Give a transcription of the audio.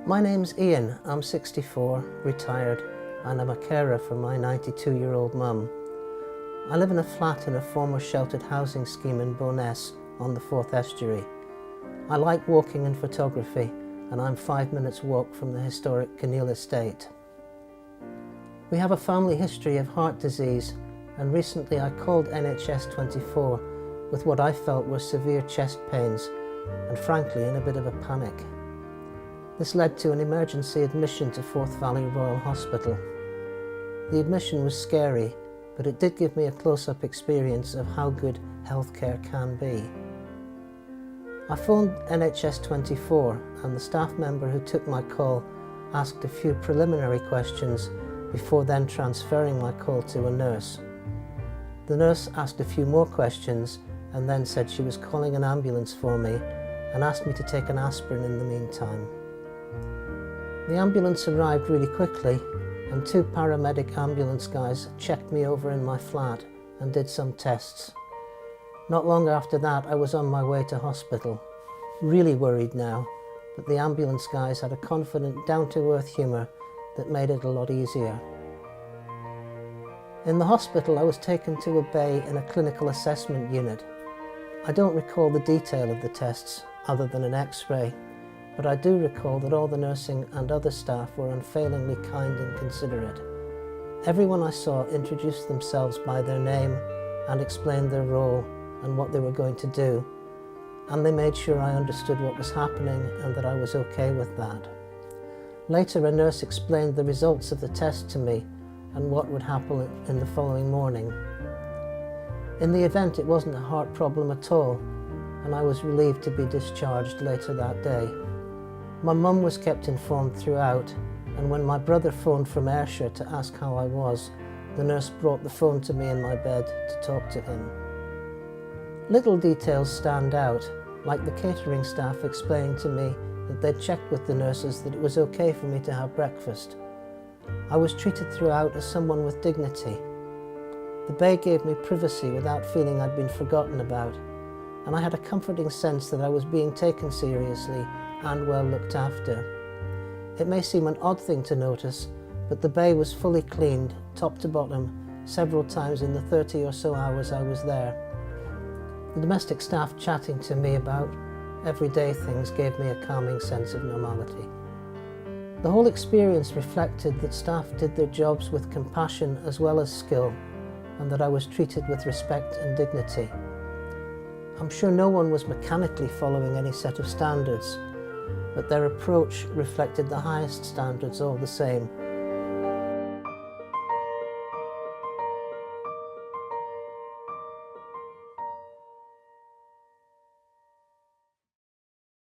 My name's Ian, I'm 64, retired, and I'm a carer for my 92-year-old mum. I live in a flat in a former sheltered housing scheme in Bowness on the Forth Estuary. I like walking and photography, and I'm 5 minutes walk from the historic Kinneil Estate. We have a family history of heart disease, and recently I called NHS 24 with what I felt were severe chest pains and frankly in a bit of a panic. This led to an emergency admission to Forth Valley Royal Hospital. The admission was scary, but it did give me a close-up experience of how good healthcare can be. I phoned NHS 24 and the staff member who took my call asked a few preliminary questions before then transferring my call to a nurse. The nurse asked a few more questions and then said she was calling an ambulance for me and asked me to take an aspirin in the meantime. The ambulance arrived really quickly and two paramedic ambulance guys checked me over in my flat and did some tests. Not long after that I was on my way to hospital, really worried now, but the ambulance guys had a confident, down-to-earth humour that made it a lot easier. In the hospital I was taken to a bay in a clinical assessment unit. I don't recall the detail of the tests other than an X-ray, but I do recall that all the nursing and other staff were unfailingly kind and considerate. Everyone I saw introduced themselves by their name and explained their role and what they were going to do, and they made sure I understood what was happening and that I was okay with that. Later a nurse explained the results of the test to me and what would happen in the following morning. In the event it wasn't a heart problem at all, and I was relieved to be discharged later that day. My mum was kept informed throughout, and when my brother phoned from Ayrshire to ask how I was, the nurse brought the phone to me in my bed to talk to him. Little details stand out, like the catering staff explaining to me that they'd checked with the nurses that it was okay for me to have breakfast. I was treated throughout as someone with dignity. The bay gave me privacy without feeling I'd been forgotten about, and I had a comforting sense that I was being taken seriously and well looked after. It may seem an odd thing to notice, but the bay was fully cleaned, top to bottom, several times in the 30 or so hours I was there. The domestic staff chatting to me about everyday things gave me a calming sense of normality. The whole experience reflected that staff did their jobs with compassion as well as skill, and that I was treated with respect and dignity. I'm sure no one was mechanically following any set of standards, but their approach reflected the highest standards all the same,